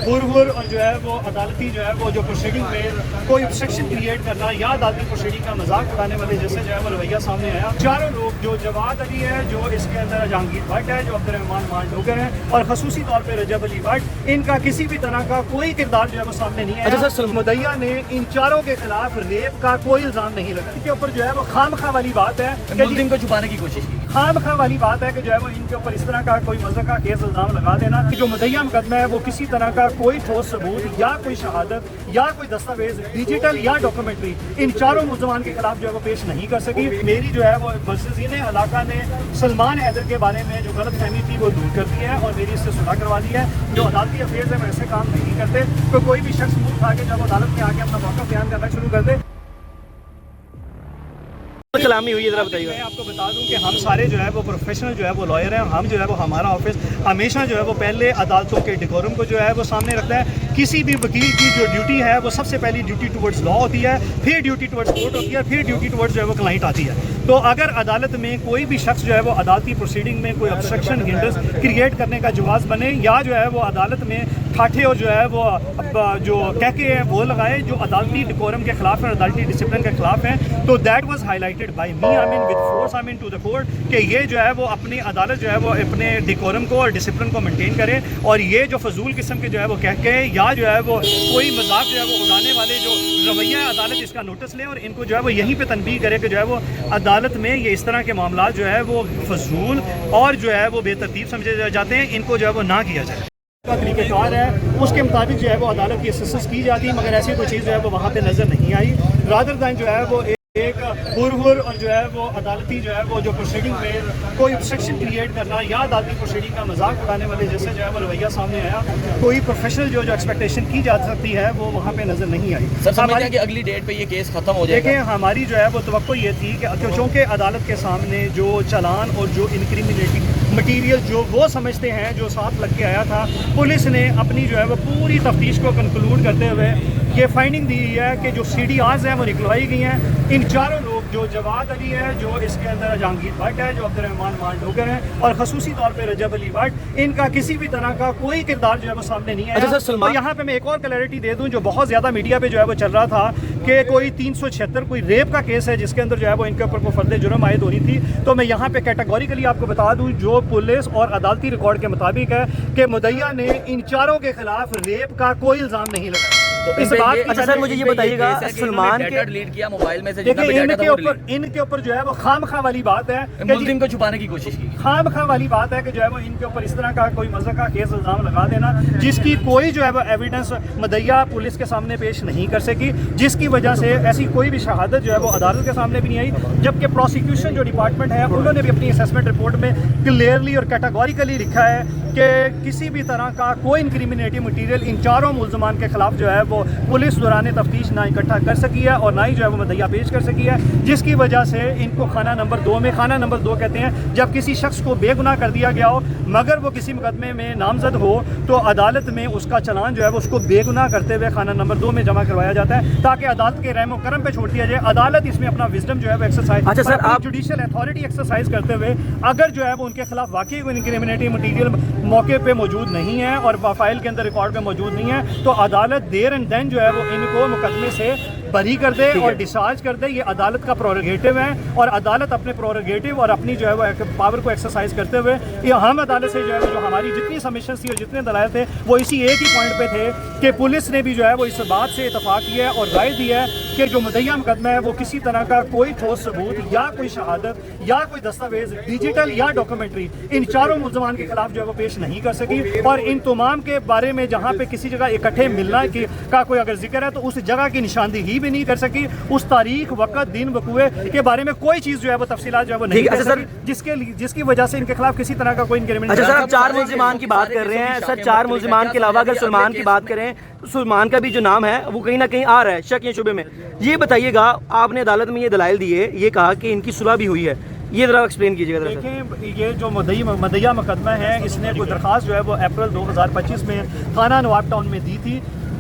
غرغر اور جو ہے وہ عدالتی جو ہے وہ جو پروسیڈنگ میں کوئی obstruction کریٹ کرنا یا عدالتی پروسیڈنگ کا مذاق اڑانے والے جیسے جو ہے وہ رویہ سامنے آیا. چاروں لوگ جو جواد علی ہے, جو اس کے اندر جہانگیر بٹ ہے, جو عبد الرحمان مان ڈوگر ہیں, اور خصوصی طور پہ رجب علی بٹ, ان کا کسی بھی طرح کا کوئی کردار جو ہے وہ سامنے نہیں آیا. مدعیہ نے ان چاروں کے خلاف ریپ کا کوئی الزام نہیں لگا. ان کے اوپر جو ہے وہ خام خواہ والی بات ہے, ملزم کو چھپانے کی کوشش کی. خام خواہ والی بات ہے کہ جو ہے وہ ان کے اوپر اس طرح کا کوئی مضحکہ کیس الزام لگا دینا کہ جو مدعیہ مقدمہ ہے وہ کسی طرح کا کوئی ٹھوس ثبوت یا کوئی شہادت یا کوئی دستاویز ڈیجیٹل یا ڈاکومنٹری ان چاروں ملزمان کے خلاف جو ہے وہ پیش نہیں کر سکی. میری جو ہے وہ مسزین علاقہ نے سلمان حیدر کے بارے میں جو غلط فہمی تھی وہ دور کر دی ہے اور میری اس سے صلح کروا دی ہے. جو عدالتی افیئرز ہیں وہ ایسے کام نہیں کرتے تو کوئی بھی شخص منہ اٹھا کے جب عدالت میں آ کے اپنا موقف بیان کرنا شروع کر دے. کلامی ہوئی ہے, ذرا بتائیے. میں آپ کو بتا دوں کہ ہم سارے جو ہے وہ پروفیشنل جو ہے وہ لائر ہیں. ہم جو ہے وہ ہمارا آفس ہمیشہ جو ہے وہ پہلے عدالتوں کے ڈیکورم کو جو ہے وہ سامنے رکھتا ہے. کسی بھی وکیل کی جو ڈیوٹی ہے وہ سب سے پہلی ڈیوٹی ٹورڈز لا ہوتی ہے, پھر ڈیوٹی ٹورڈز کورٹ ہوتی ہے, پھر ڈیوٹی ٹورڈز جو ہے وہ کلائنٹ آتی ہے. تو اگر عدالت میں کوئی بھی شخص جو ہے وہ عدالتی پروسیڈنگ میں کوئی obstruction ہنڈرنس کریٹ کرنے کا جواز بنے یا جو ہے وہ عدالت میں ٹھاٹھے اور جو ہے وہ جو کہہ کے وہ لگائے جو عدالتی ڈیکورم کے خلاف ہیں, عدالتی ڈسپلن کے خلاف ہیں, تو that was highlighted by me. I mean with force I mean to the court کہ یہ جو ہے وہ اپنی عدالت جو ہے وہ اپنے ڈیکورم کو اور ڈسپلن کو مینٹین کرے, اور یہ جو فضول قسم کے جو ہے وہ کہہ کے یا جو ہے وہ کوئی مذاق جو ہے وہ اڑانے والے جو رویہ ہے عدالت اس کا نوٹس لے اور ان کو جو ہے وہ یہیں پہ تنبیہ کرے کہ جو ہے وہ عدالت میں یہ اس طرح کے معاملات جو ہے وہ فضول اور جو ہے وہ بے ترتیب سمجھے جاتے ہیں, ان کو جو ہے وہ نہ کیا جائے. کا طریقہ کار ہے اس کے مطابق جو ہے وہ عدالت کی اسسنس کی جاتی ہے, مگر ایسی کوئی چیز جو ہے وہ وہاں پہ نظر نہیں آئی. رادر دین جو ہے وہ ایک غرغر اور جو ہے وہ عدالتی جو ہے وہ جو پروسیڈنگ میں کوئی obstruction کریٹ کرنا یا عدالتی پروسیڈنگ کا مذاق اڑانے والے جیسے جو ہے وہ رویہ سامنے آیا, کوئی پروفیشنل جو ایکسپیکٹیشن کی جا سکتی ہے وہ وہاں پہ نظر نہیں آئی. سر سمجھتے ہیں کہ اگلی ڈیٹ پہ یہ کیس ختم ہو جائے گا. دیکھیں ہماری جو ہے وہ توقع یہ تھی کہ چونکہ عدالت کے سامنے جو چلان اور جو انکریمنیٹنگ مٹیریل جو وہ سمجھتے ہیں جو ساتھ لگ کے آیا تھا, پولیس نے اپنی جو ہے وہ پوری تفتیش کو کنکلوڈ کرتے ہوئے یہ فائنڈنگ دی ہے کہ جو CDRs ہیں وہ نکلوائی گئی ہیں. ان چاروں لوگ جو جواد علی ہے, جو اس کے اندر جہانگیر بٹ ہے, جو عبد الرحمان مان ڈوگر ہیں, اور خصوصی طور پہ رجب علی بٹ, ان کا کسی بھی طرح کا کوئی کردار جو ہے وہ سامنے نہیں آیا. اور یہاں پہ میں ایک اور کلیئرٹی دے دوں جو بہت زیادہ میڈیا پہ جو ہے وہ چل رہا تھا کہ کوئی 376 کوئی ریپ کا کیس ہے جس کے اندر جو ہے وہ ان کے اوپر کوئی فرد جرم عائد ہو رہی تھی. تو میں یہاں پہ کیٹیگوریکلی آپ کو بتا دوں جو پولیس اور عدالتی ریکارڈ کے مطابق ہے کہ مدعیہ نے ان چاروں کے خلاف ریپ کا کوئی الزام نہیں لگایا. اس بات اچھا سر مجھے یہ بتائیے گا, سلمان کے ڈیلیٹ کیا موبائل میں سے ان کے اوپر جو ہے وہ خام خواہ والی بات ہے, ملزم کو چھپانے کی کوشش کی. خام خواہ والی بات ہے کہ جو ہے وہ ان کے اوپر اس طرح کا کوئی مضحکہ کیس الزام لگا دینا جس کی کوئی جو ہے وہ ایویڈنس مدعیہ پولیس کے سامنے پیش نہیں کر سکی, جس کی وجہ سے ایسی کوئی بھی شہادت جو ہے وہ عدالت کے سامنے بھی نہیں آئی. جبکہ پروسیکیوشن جو ڈپارٹمنٹ ہے انہوں نے بھی اپنی اسیسمنٹ رپورٹ میں کلیئرلی اور کیٹیگوریکلی لکھا ہے کہ کسی بھی طرح کا کوئی انکریمنیٹنگ مٹیریل ان چاروں ملزمان کے خلاف جو ہے وہ پولیس دوران تفتیش نہ اکٹھا کر سکی ہے اور نہ ہی جو ہے وہ مدعیہ پیش کر سکی ہے, جس کی وجہ سے ان کو خانہ نمبر 2 میں, خانہ نمبر 2 کہتے ہیں جب کسی شخص کو بے گناہ کر دیا گیا ہو مگر وہ کسی مقدمے میں نامزد ہو تو عدالت میں اس کا چلان جو ہے وہ اس کو بے گناہ کرتے ہوئے خانہ نمبر 2 میں جمع کروایا جاتا ہے تاکہ عدالت کے رحم و کرم پہ چھوڑ دیا جائے. عدالت اس میں اپنا وزڈم جو ہے وہ ایکسرسائز, اچھا سر آپ جوڈیشل اتھارٹی ایکسرسائز کرتے ہوئے اگر جو ہے وہ ان کے خلاف واقعی کوئی انکریمنیٹنگ مٹیریل موقع پہ موجود نہیں ہے اور فائل کے اندر ریکارڈ میں موجود نہیں ہے تو عدالت دیر اینڈ دین جو ہے وہ ان کو مقدمے سے بری کر دے اور ڈسچارج کر دے. یہ عدالت کا پروریگیٹو ہے اور عدالت اپنے پروریگیٹو اور اپنی جو ہے وہ پاور کو ایکسرسائز کرتے ہوئے یہ ہم عدالت سے جو ہے جو ہماری جتنی سبمیشنز تھی اور جتنے دلائل تھے وہ اسی ایک ہی پوائنٹ پہ تھے کہ پولیس نے بھی جو ہے وہ اس بات سے اتفاق کیا ہے اور رائے دی ہے کہ جو مدعیہ مقدمہ ہے وہ کسی طرح کا کوئی ٹھوس ثبوت یا کوئی شہادت یا کوئی دستاویز ڈیجیٹل یا ڈاکومنٹری ان چاروں ملزمان کے خلاف جو ہے وہ پیش نہیں کر سکی. اور ان تمام کے بارے میں جہاں پہ کسی جگہ اکٹھے ملنا کا کوئی اگر ذکر ہے تو اس جگہ کی نشاندہی بھی نہیں کر سکی, اس تاریخ وقت دن وقوعے کے بارے میں کوئی چیز جو ہے وہ تفصیلات جو ہے وہ نہیں کر سکی, جس کی وجہ سے ان کے خلاف کسی طرح کا کوئی انکریمنٹ. اچھا سر 4 ملزمان کی بات کر رہے ہیں سر, 4 ملزمان کے علاوہ اگر سلمان کی بات کریں تو سلمان کا بھی جو نام ہے وہ کہیں نہ کہیں آ رہا ہے شک یا شبے میں. یہ بتائیے گا آپ نے عدالت میں یہ دلائل دیے, یہ کہا کہ ان کی صلح بھی ہوئی ہے, یہ ذرا ایکسپلین کیجیے گا. دیکھیں یہ جو مدعیہ مقدمہ ہے اس نے کوئی درخواست جو ہے وہ اپریل 2025 میں تھانہ نواب ٹاؤن میں دی تھی